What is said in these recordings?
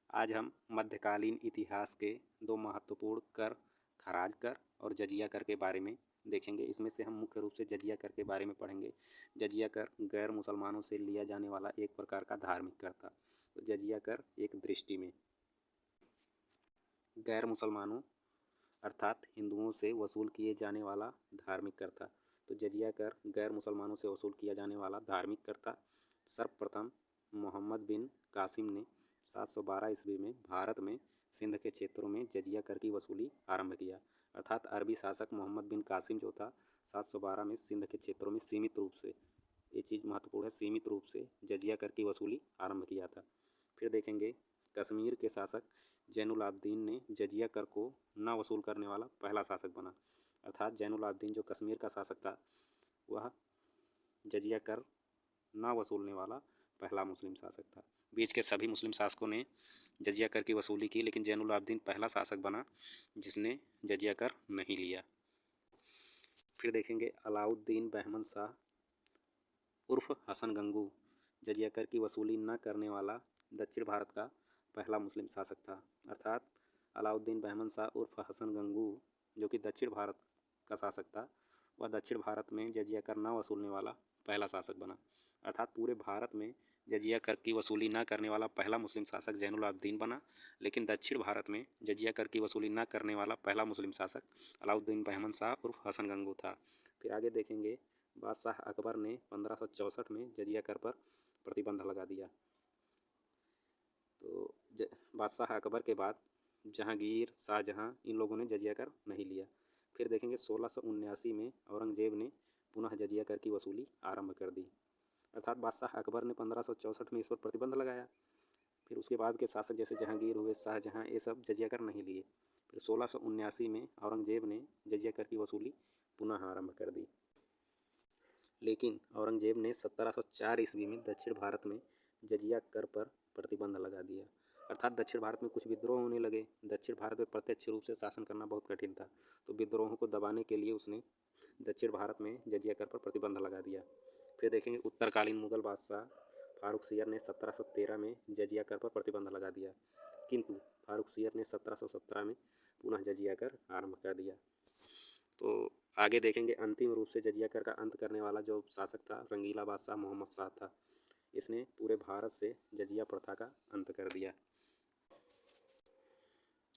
आज हम मध्यकालीन इतिहास के दो महत्वपूर्ण कर, खराज कर और जजिया कर के बारे में देखेंगे। इसमें से हम मुख्य रूप से जजिया कर के बारे में पढ़ेंगे। जजिया कर गैर मुसलमानों से लिया जाने वाला एक प्रकार का धार्मिक कर था। तो जजिया कर एक दृष्टि में गैर मुसलमानों अर्थात हिंदुओं से वसूल किए जाने वाला धार्मिक कर था। तो जजिया कर गैर मुसलमानों से वसूल किया जाने वाला धार्मिक कर था। सर्वप्रथम मोहम्मद बिन कासिम ने 712 ईस्वी में भारत में सिंध के क्षेत्रों में जजिया कर की वसूली आरंभ किया। अर्थात अरबी शासक मोहम्मद बिन कासिम जो था 712 में सिंध के क्षेत्रों में सीमित रूप से, ये चीज़ महत्वपूर्ण है, सीमित रूप से जजिया कर की वसूली आरंभ किया था। फिर देखेंगे कश्मीर के शासक जैनुल आबदीन ने जजिया कर को न वसूल करने वाला पहला शासक बना। अर्थात जैनुल आबदीन जो कश्मीर का शासक था वह जजिया कर न वसूलने वाला पहला मुस्लिम शासक था। बीच के सभी मुस्लिम शासकों ने जजिया कर की वसूली की, लेकिन जैनुल आबदीन पहला शासक बना जिसने जजिया कर नहीं लिया। फिर देखेंगे अलाउद्दीन बहमन शाह उर्फ हसन गंगू जजिया कर की वसूली न करने वाला दक्षिण भारत का पहला मुस्लिम शासक था। अर्थात अलाउद्दीन बहमन शाह उर्फ हसन गंगू जो कि दक्षिण भारत का शासक था, वह दक्षिण भारत में जजिया कर न वसूलने वाला पहला शासक बना। अर्थात पूरे भारत में जजिया कर की वसूली न करने वाला पहला मुस्लिम शासक जैनुल आबदीन बना, लेकिन दक्षिण भारत में जजिया कर की वसूली न करने वाला पहला मुस्लिम शासक अलाउद्दीन बहमन शाह उर्फ हसन गंगू था। फिर आगे देखेंगे बादशाह अकबर ने 1564 में जजिया कर पर प्रतिबंध लगा दिया। तो बादशाह अकबर के बाद जहांगीर, शाहजहां, इन लोगों ने जजिया कर नहीं लिया। फिर देखेंगे 1679 में औरंगजेब ने पुनः जजिया कर की वसूली आरंभ कर दी। अर्थात बादशाह अकबर ने 1564 में इस पर प्रतिबंध लगाया। फिर उसके बाद के शासक जैसे जहांगीर हुए, शाहजहां, ये सब जजिया कर नहीं लिए। फिर 1679 में औरंगजेब ने जजिया कर की वसूली पुनः आरंभ कर दी। लेकिन औरंगजेब ने 1704 ईस्वी में दक्षिण भारत में जजिया कर पर प्रतिबंध लगा दिया। अर्थात दक्षिण भारत में कुछ विद्रोह होने लगे। दक्षिण भारत में प्रत्यक्ष रूप से शासन करना बहुत कठिन था, तो विद्रोहों को दबाने के लिए उसने दक्षिण भारत में जजिया कर पर प्रतिबंध लगा दिया। फिर देखेंगे उत्तरकालीन मुगल बादशाह फारूक सियर ने 1713 में जजिया कर पर प्रतिबंध लगा दिया, किंतु फारूक सियर ने 1717 में पुनः जजिया कर आरंभ कर दिया। तो आगे देखेंगे अंतिम रूप से जजिया कर का अंत करने वाला जो शासक था रंगीला बादशाह मोहम्मद शाह था। इसने पूरे भारत से जजिया प्रथा का अंत कर दिया।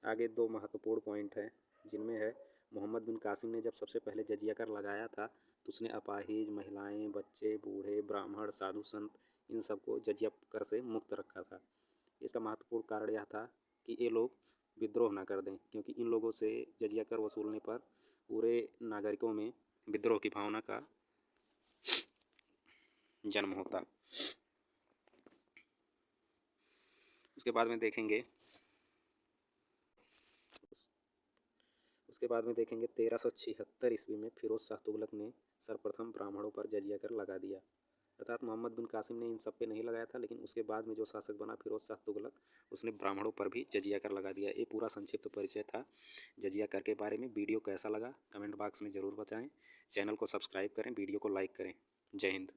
आगे दो महत्वपूर्ण पॉइंट हैं जिनमें है मोहम्मद बिन कासिम ने जब सबसे पहले जजिया कर लगाया था तो उसने अपाहिज, महिलाएं, बच्चे, बूढ़े, ब्राह्मण, साधु संत, इन सबको जजिया कर से मुक्त रखा था। इसका महत्वपूर्ण कारण यह था कि ये लोग विद्रोह ना कर दें, क्योंकि इन लोगों से जजिया कर वसूलने पर पूरे नागरिकों में विद्रोह की भावना का जन्म होता। उसके बाद में देखेंगे 1376 ईस्वी में फिरोज शाह तुगलक ने सर्वप्रथम ब्राह्मणों पर जजिया कर लगा दिया। अर्थात मोहम्मद बिन कासिम ने इन सब पे नहीं लगाया था, लेकिन उसके बाद में जो शासक बना फिरोज शाह तुगलक, उसने ब्राह्मणों पर भी जजिया कर लगा दिया। ये पूरा संक्षिप्त परिचय था जजिया कर के बारे में। वीडियो कैसा लगा कमेंट बॉक्स में ज़रूर बताएं। चैनल को सब्सक्राइब करें, वीडियो को लाइक करें। जय हिंद।